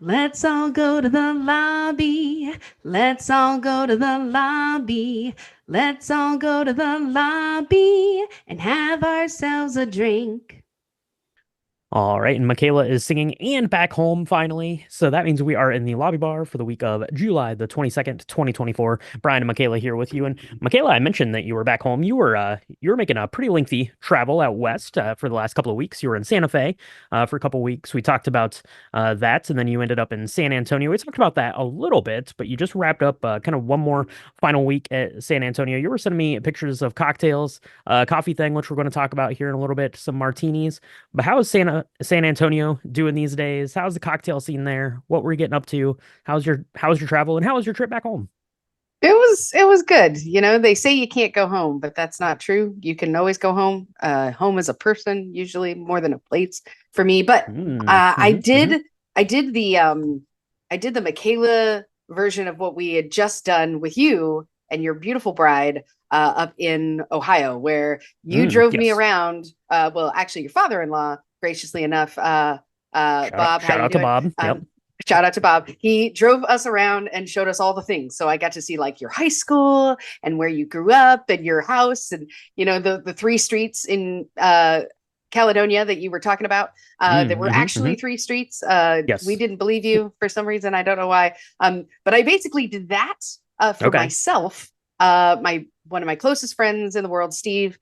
Let's all go to the lobby. Let's all go to the lobby. Let's all go to the lobby and have ourselves a drink. All right, and Michaela is singing and back home finally. So that means we are in the lobby bar for the week of July the 22nd, 2024. Brian and Michaela here with you. And Michaela, I mentioned that you were back home. You were making a pretty lengthy travel out west for the last couple of weeks. You were in Santa Fe for a couple of weeks. We talked about that, and then you ended up in San Antonio. We talked about that a little bit, but you just wrapped up kind of one more final week at San Antonio. You were sending me pictures of cocktails, coffee thing, which we're going to talk about here in a little bit, some martinis. But how is San Antonio doing these days? How's the cocktail scene there? What were you getting up to? How's your travel and how was your trip back home? It was good. You know, they say you can't go home, but that's not true. You can always go home. Home is a person, usually more than a place for me. But Mm, uh, I hmm hmm did I did the I did the Michaela version of what we had just done with you and your beautiful bride up in Ohio, where you drove me yes. around. Well, actually, your father-in-law, graciously enough, Bob, how Shout you out to doing? Bob. Yep. Shout out to Bob. He drove us around and showed us all the things. So I got to see like your high school and where you grew up and your house and the three streets in Caledonia that you were talking about. There were Hmm actually three streets. We Yes. didn't believe you for some reason. I don't know why. But I basically did that for Okay. myself. My one of my closest friends in the world, Stephen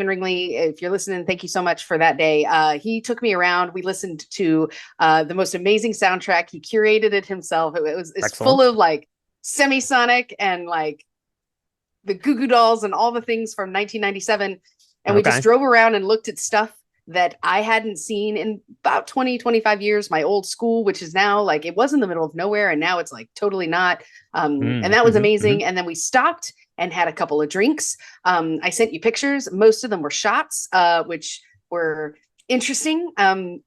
Ringley. If you're listening, thank you so much for that day. He took me around. We listened to the most amazing soundtrack. He curated it himself. It's full Excellent. of like semisonic and like the Goo Goo Dolls and all the things from 1997. And we just Okay. drove around and looked at stuff that I hadn't seen in about 20, 25 years. My old school, which is now like, it was in the middle of nowhere and now it's like totally not. And that was Hmm amazing. And then we stopped and had a couple of drinks. I sent you pictures. Most of them were shots, which were interesting.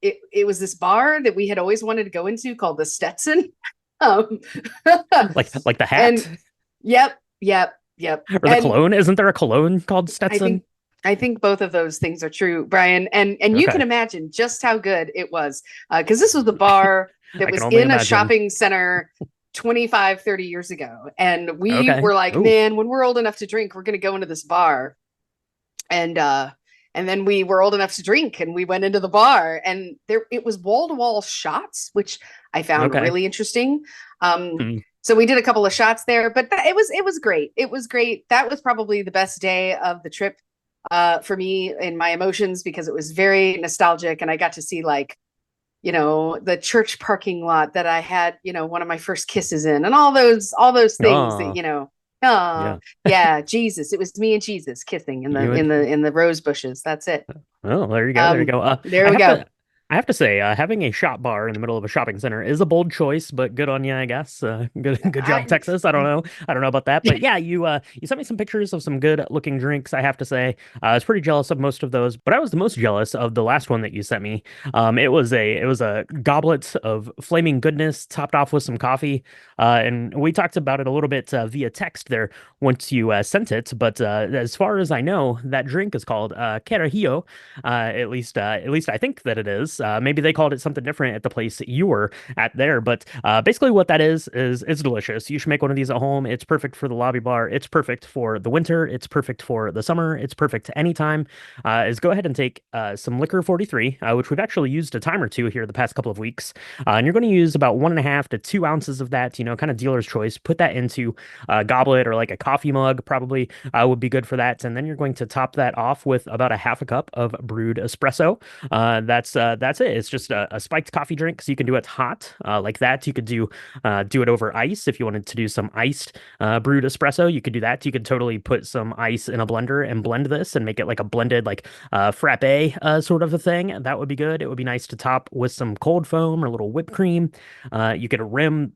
It was this bar that we had always wanted to go into called the Stetson. Um, Like the hat and yep, yep, yep. or the And cologne? Isn't there a cologne called I Stetson? think I think both of those things are true, Brian. And you can Okay. imagine just how good it was. Because this was the bar that I can was only in a imagine. shopping center 25, 30 years ago. And we Okay. were like, Oh, man, when we're old enough to drink, we're gonna go into this bar. And then we were old enough to drink and we went into the bar and there it was wall-to-wall shots, which I found okay. really interesting. Um, Hmm. so we did a couple of shots there, but it was great. It was great. That was probably the best day of the trip for me in my emotions because it was very nostalgic and I got to see like the church parking lot that I had one of my first kisses in and all those things that Oh, oh yeah. yeah, Jesus, it was me and Jesus kissing in the You in the in the rose bushes. That's it. Oh, there you go. There you go. There I we have go. to, I have to say, having a shop bar in the middle of a shopping center is a bold choice, but good on you, I guess. Good job, I Texas. I don't know about that, but yeah, you sent me some pictures of some good looking drinks. I have to say, I was pretty jealous of most of those, but I was the most jealous of the last one that you sent me. It was a goblet of flaming goodness, topped off with some coffee, and we talked about it a little bit via text there once you sent it. But as far as I know, that drink is called Carajillo. At least I think that it is. Maybe they called it something different at the place that you were at there, but basically what that is it's delicious. You should make one of these at home. It's perfect for the lobby bar. It's perfect for the winter. It's perfect for the summer. It's perfect anytime. Is go ahead and take some liquor 43, which we've actually used a time or two here the past couple of weeks, and you're going to use about 1.5 to 2 ounces of that. Kind of dealer's choice. Put that into a goblet or like a coffee mug, probably would be good for that. And then you're going to top that off with about a half a cup of brewed espresso. That's it. It's just a spiked coffee drink, so you can do it hot like that. You could do it over ice if you wanted to do some iced brewed espresso. You could do that. You could totally put some ice in a blender and blend this and make it like a blended like frappe sort of a thing. That would be good. It would be nice to top with some cold foam or a little whipped cream. You could rim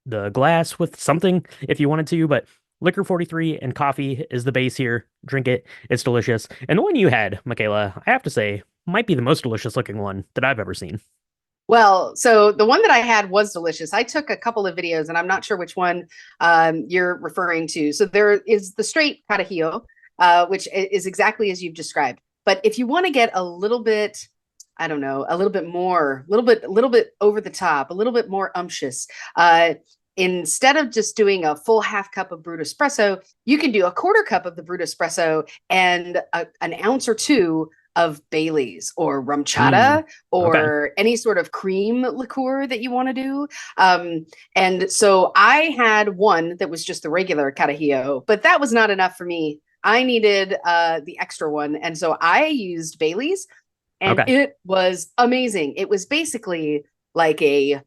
the glass with something if you wanted to, but liquor 43 and coffee is the base here. Drink it. It's delicious. And the one you had, Michaela, I have to say, might be the most delicious looking one that I've ever seen. Well, so the one that I had was delicious. I took a couple of videos, and I'm not sure which one you're referring to. So there is the straight Carajillo, which is exactly as you've described. But if you want to get a little bit I don't know, a little bit more, a little bit over the top, a little bit more umptious. Instead of just doing a full half cup of brewed espresso, you can do a quarter cup of the brewed espresso and an ounce or two of Bailey's or rum Mm, chata okay. or any sort of cream liqueur that you want to do. And so I had one that was just the regular Carajillo, but that was not enough for me. I needed the extra one. And so I used Bailey's and Okay. it was amazing. It was basically like a,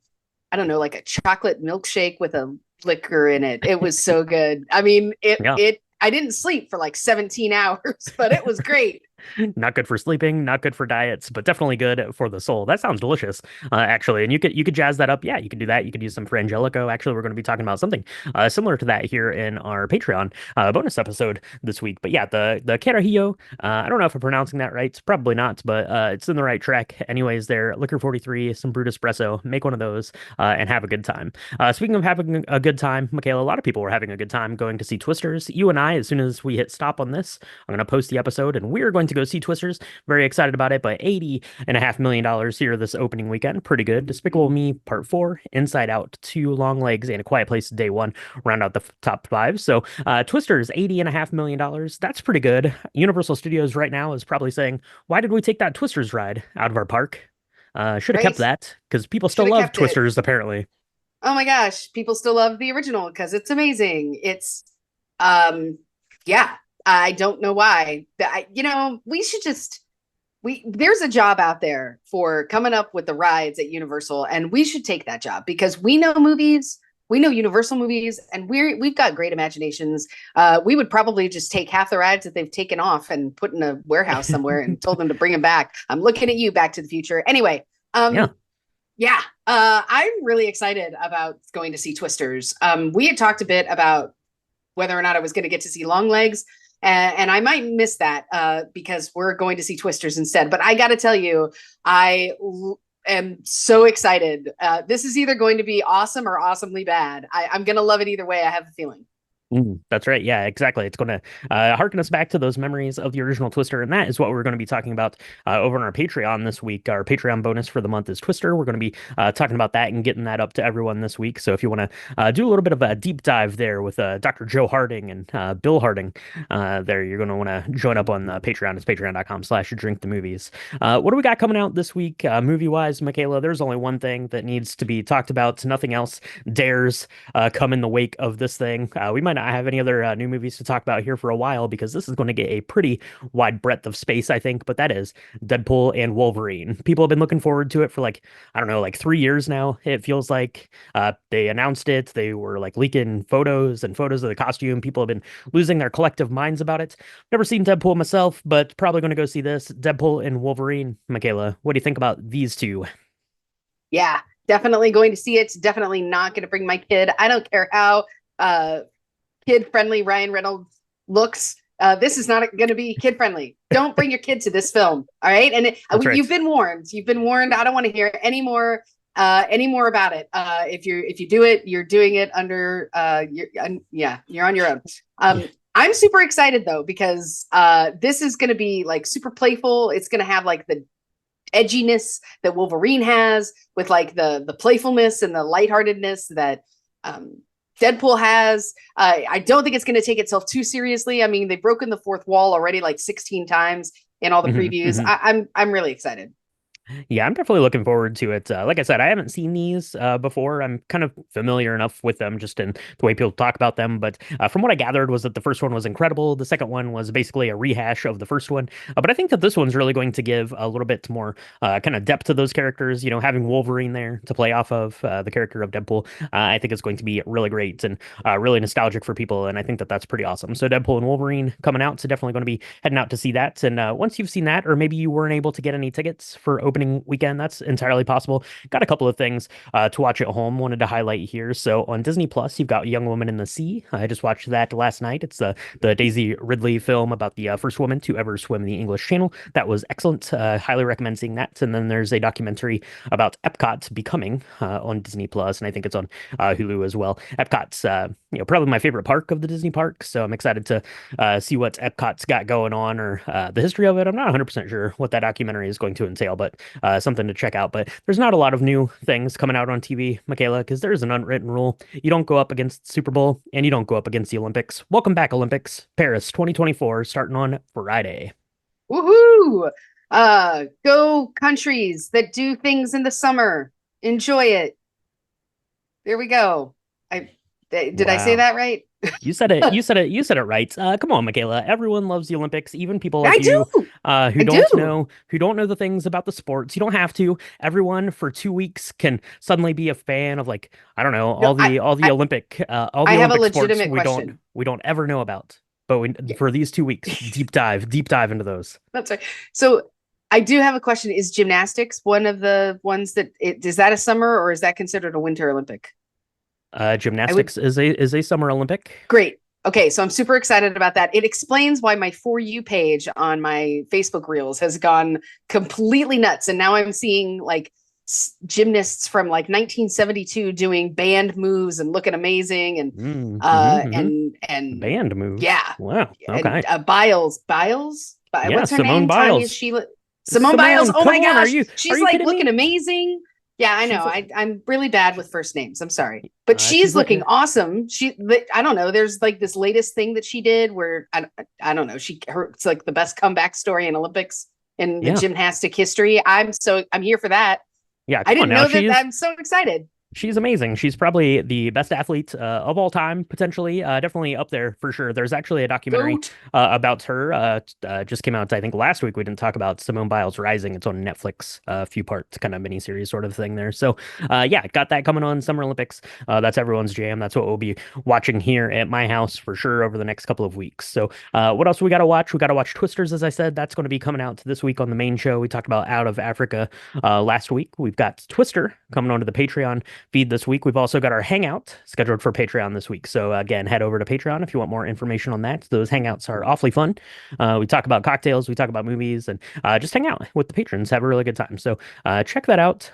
I don't know, like a chocolate milkshake with a liquor in it. It was so good. I mean, Yeah. I didn't sleep for like 17 hours, but it was great. Not good for sleeping, not good for diets, but definitely good for the soul. That sounds delicious, actually. And you could jazz that up. Yeah, you could do that. You could use some Frangelico. Actually, we're going to be talking about something similar to that here in our Patreon bonus episode this week. But yeah, the Carajillo. I don't know if I'm pronouncing that right. Probably not, but it's in the right track. Anyways, there, liquor 43, some brewed espresso. Make one of those and have a good time. Speaking of having a good time, Michaela, a lot of people were having a good time going to see Twisters. You and I, as soon as we hit stop on this, I'm going to post the episode, and we're going to go see Twisters. Very excited about it. But $80.5 million here this opening weekend. Pretty good. Despicable Me Part 4, Inside Out 2, Long Legs, and A Quiet Place Day 1 round out the top five. So Twisters, $80.5 million. That's pretty good. Universal Studios right now is probably saying, why did we take that Twisters ride out of our park? Should have kept Right? that because people still Should have love kept it. Twisters, apparently. Oh my gosh, people still love the original because it's amazing. It's um yeah, I don't know why. We should just we there's a job out there for coming up with the rides at Universal, and we should take that job because we know movies, we know Universal movies, and we've got great imaginations. We would probably just take half the rides that they've taken off and put in a warehouse somewhere and told them to bring them back. I'm looking at you, Back to the Future. Anyway, Yeah. yeah, I'm really excited about going to see Twisters. We had talked a bit about whether or not I was going to get to see Longlegs, and I might miss that because we're going to see Twisters instead. But I got to tell you, am so excited. This is either going to be awesome or awesomely bad. I'm going to love it either way. I have a feeling. That's right. Yeah, exactly. It's going to harken us back to those memories of the original Twister. And that is what we're going to be talking about over on our Patreon this week. Our Patreon bonus for the month is Twister. We're going to be talking about that and getting that up to everyone this week. So if you want to do a little bit of a deep dive there with Dr. Joe Harding and Bill Harding, there, you're going to want to join up on Patreon. It's patreon.com/drink the movies. What do we got coming out this week, movie wise, Michaela? There's only one thing that needs to be talked about. Nothing else dares come in the wake of this thing. We might not have any other new movies to talk about here for a while because this is going to get a pretty wide breadth of space, I think. But that is Deadpool and Wolverine. People have been looking forward to it for like, I don't know, like 3 years now. It feels like they announced it. They were like leaking photos and photos of the costume. People have been losing their collective minds about it. Never seen Deadpool myself, but probably going to go see this. Deadpool and Wolverine. Michaela, what do you think about these two? Yeah, definitely going to see it. Definitely not going to bring my kid. I don't care how uh, kid friendly Ryan Reynolds looks. This is not going to be kid friendly. Don't bring your kid to this film. All right. And That's you've right. been warned. You've been warned. I don't want to hear any more about it. If you do it, you're doing it under yeah, you're on your own. I'm super excited though, because this is going to be like super playful. It's going to have like the edginess that Wolverine has with like the playfulness and the lightheartedness that Deadpool has. I don't think it's going to take itself too seriously. I mean, they've broken the fourth wall already like 16 times in all the Mhm, previews. mhm. I'm really excited. Yeah, I'm definitely looking forward to it. Like I said, I haven't seen these before. I'm kind of familiar enough with them just in the way people talk about them. But from what I gathered was that the first one was incredible. The second one was basically a rehash of the first one. But I think that this one's really going to give a little bit more kind of depth to those characters. You know, having Wolverine there to play off of the character of Deadpool, I think it's going to be really great and really nostalgic for people. And I think that that's pretty awesome. So Deadpool and Wolverine coming out. So definitely going to be heading out to see that. And once you've seen that, or maybe you weren't able to get any tickets for opening weekend. That's entirely possible. Got a couple of things to watch at home. Wanted to highlight here. So on Disney Plus, you've got Young Woman in the Sea. I just watched that last night. It's the Daisy Ridley film about the first woman to ever swim the English Channel. That was excellent. Highly recommend seeing that. And then there's a documentary about Epcot becoming on Disney Plus, and I think it's on Hulu as well. Epcot's probably my favorite park of the Disney parks, so I'm excited to see what Epcot's got going on or the history of it. I'm not 100% sure what that documentary is going to entail, but something to check out. But there's not a lot of new things coming out on TV, Michaela, because there's an unwritten rule. You don't go up against Super Bowl and you don't go up against the Olympics. Welcome back, Olympics. Paris 2024, starting on Friday. Woohoo! Go countries that do things in the summer. Enjoy it. There we go. Did I say Wow. that right? You said it. You said it. You said it right. Come on, Michaela. Everyone loves the Olympics, even people like I do. you, I do. who don't know the things about the sports. You don't have to. Everyone for 2 weeks can suddenly be a fan of, like, I don't know, No, all I the have a Olympic sports legitimate question. we don't ever know about. But Yeah. for these 2 weeks, deep dive into those. That's right. So I do have a question. Is gymnastics one of the ones is that a summer or is that considered a winter Olympic? I would Gymnastics is a summer Olympic. Great. Okay, so I'm super excited about that. It explains why my For You page on my Facebook Reels has gone completely nuts. And now I'm seeing like gymnasts from like 1972 doing band moves and looking amazing and Band moves. yeah. Wow. And Okay. What's Yeah, her Simone name? Tanya Biles. Sheila Simone Biles. Simone, Oh come my on. gosh. Are She's you like kidding looking me? amazing. Yeah, I know. She's I'm really bad with first names. I'm sorry. But she's she's like looking awesome. I don't know. There's like this latest thing that she did where I don't know. It's like the best comeback story in Olympics in the yeah. gymnastic history. I'm here for that. Yeah, I come on didn't now. know that. I'm so excited. She's amazing. She's probably the best athlete of all time, potentially. Definitely up there for sure. There's actually a documentary Goat. about her. Just came out, I think, last week. We didn't talk about Simone Biles Rising. It's on Netflix, a few parts, kind of miniseries sort of thing there. So, yeah, got that coming on Summer Olympics. That's everyone's jam. That's what we'll be watching here at my house for sure over the next couple of weeks. So, what else we got to watch? We got to watch Twisters, as I said. That's going to be coming out this week on the main show. We talked about Out of Africa last week. We've got Twister coming onto the Patreon feed this week. We've also got our hangout scheduled for Patreon this week. So again, head over to Patreon if you want more information on that. Those hangouts are awfully fun. We talk about cocktails, we talk about movies, and just hang out with the patrons, have a really good time. So check that out.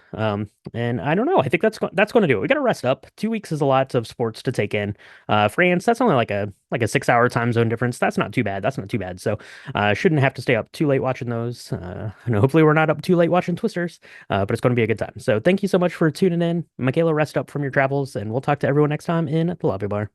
And I don't know. I think that's going to do it. We got to rest up. 2 weeks is a lot of sports to take in. France, that's only like a 6 hour time zone difference. That's not too bad. That's not too bad. So shouldn't have to stay up too late watching those. Hopefully we're not up too late watching Twisters, but it's going to be a good time. So thank you so much for tuning in. Michaela, rest up from your travels, and we'll talk to everyone next time in the lobby bar.